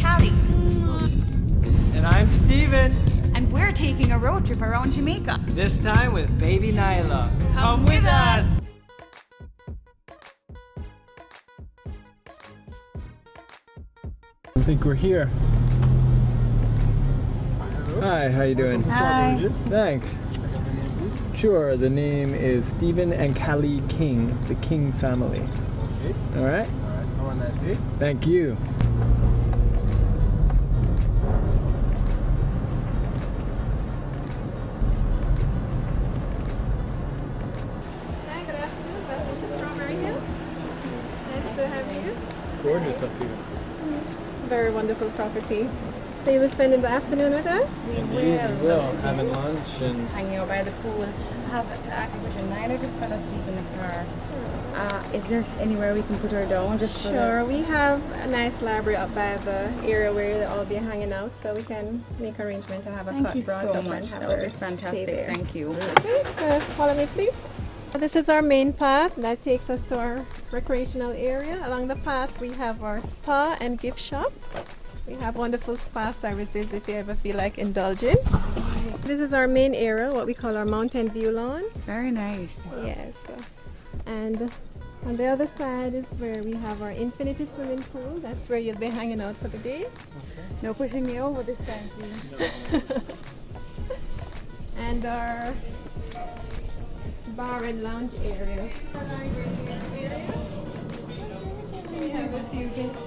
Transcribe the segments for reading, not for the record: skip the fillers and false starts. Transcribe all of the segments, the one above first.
Calee. And I'm Steven. And we're taking a road trip around Jamaica. This time with baby Nyla. Come with us! I think we're here. Hi, how you doing? Hi. Thanks. Sure, the name is Steven and Calee King, the King family. Okay. All right? Alright, have a nice day. Thank you. Hi, good afternoon. Welcome to Strawberry Hill. Nice to have you. It's gorgeous up here. Very wonderful property. So you will spend the afternoon with us? Indeed, we will. Having lunch and... hanging out by the pool. I have to ask a question. Nyla just fell asleep in the car. Is there anywhere we can put her down? Just for Sure. We have a nice library up by the area where they'll all be hanging out, so we can make arrangement to have a Thank cot you brought so up much. and have That would her be fantastic. stay there. Thank you. Okay, follow me please. This is our main path that takes us to our recreational area. Along the path we have our spa and gift shop. We have wonderful spa services if you ever feel like indulging. This is our main area, what we call our mountain view lawn. Very nice. Yes. And on the other side is where we have our infinity swimming pool. That's where you'll be hanging out for the day. No pushing me over this time, please. And our bar and lounge area. We have a few guests.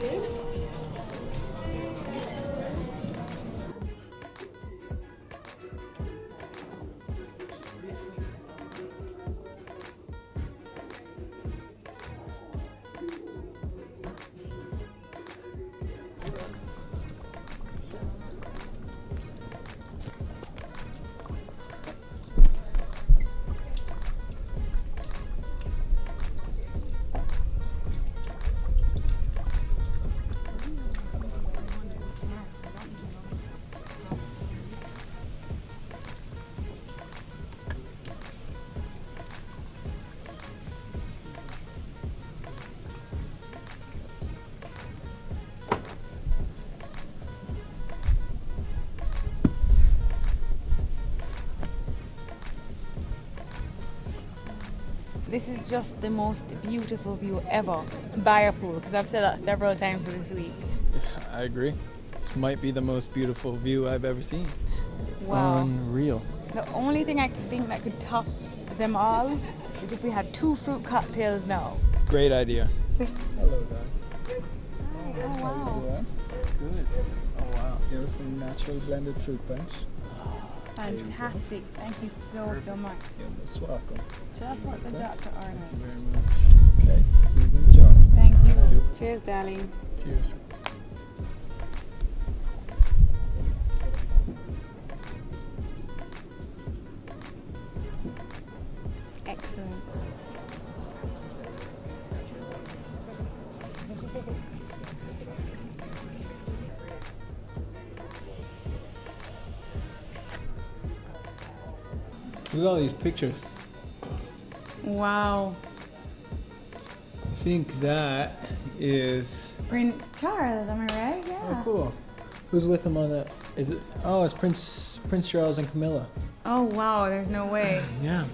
This is just the most beautiful view ever by a pool, because I've said that several times for this week. I agree. This might be the most beautiful view I've ever seen. Wow. Unreal. The only thing I could think that could top them all is if we had 2 fruit cocktails now. Great idea. Hello guys. Oh wow. Good. Oh wow. Here's some natural blended fruit punch. Fantastic. Thank you so much. You're most welcome. Just what the doctor ordered. Very much. Okay, please enjoy. Thank you. Cheers, darling. Cheers. Excellent. Look at all these pictures. Wow. I think that is... Prince Charles, am I right? Yeah. Oh, cool. Who's with him on that? Is it? Oh, it's Prince Charles and Camilla. Oh wow, there's no way. Yeah.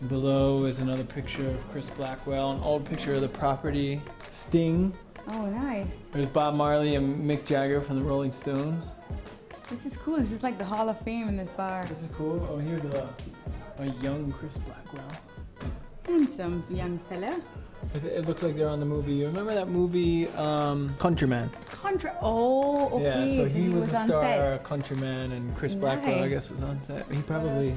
Below is another picture of Chris Blackwell, an old picture of the property. Sting. Oh nice. There's Bob Marley and Mick Jagger from the Rolling Stones. This is cool. This is like the Hall of Fame in this bar. This is cool. Oh, here's a young Chris Blackwell. Handsome young fella. It looks like they're on the movie. You remember that movie, Countryman? Oh, okay. Yeah, so he was a on star, set. Countryman, and Chris Blackwell, I Nice. guess, was on set. He probably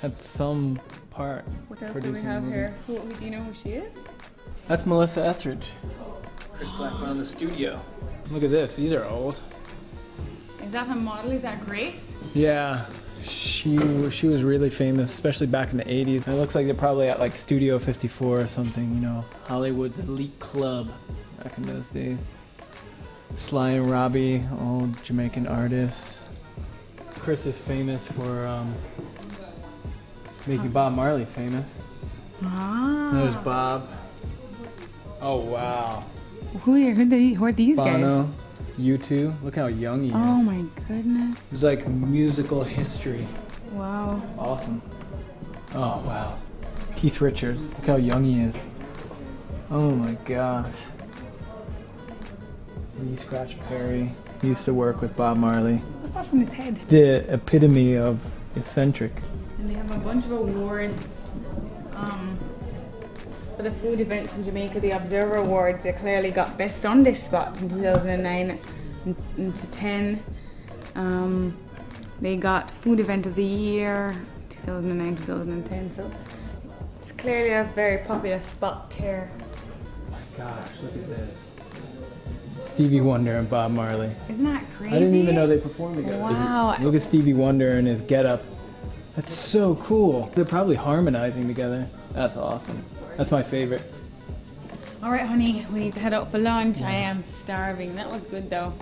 had some part What else do we producing have the movie. here? Who do you know who she is? That's Melissa Etheridge. Chris Blackwell in the studio. Look at this. These are old. Is that a model? Is that Grace? Yeah, she was really famous, especially back in the 80s. It looks like they're probably at like Studio 54 or something, you know, Hollywood's elite club back in those days. Sly and Robbie, old Jamaican artists. Chris is famous for making Bob Marley famous. Ah. There's Bob. Oh wow. Who are these Bono. guys? U2. Look how young he is. Oh my goodness. It's like musical history. Wow. Awesome. Oh wow. Keith Richards. Look how young he is. Oh my gosh. Lee Scratch Perry. He used to work with Bob Marley. What's that on his head? The epitome of eccentric. And they have a bunch of awards for the food events in Jamaica. The Observer Awards, they clearly got best on this spot in 2009 into 10. They got food event of the year 2009, 2010. So it's clearly a very popular spot here. Oh my gosh, look at this. Stevie Wonder and Bob Marley. Isn't that crazy? I didn't even know they performed together. Wow. Look at Stevie Wonder and his getup. That's so cool. They're probably harmonizing together. That's awesome. That's my favorite. All right, honey, we need to head out for lunch. I am starving. That was good though.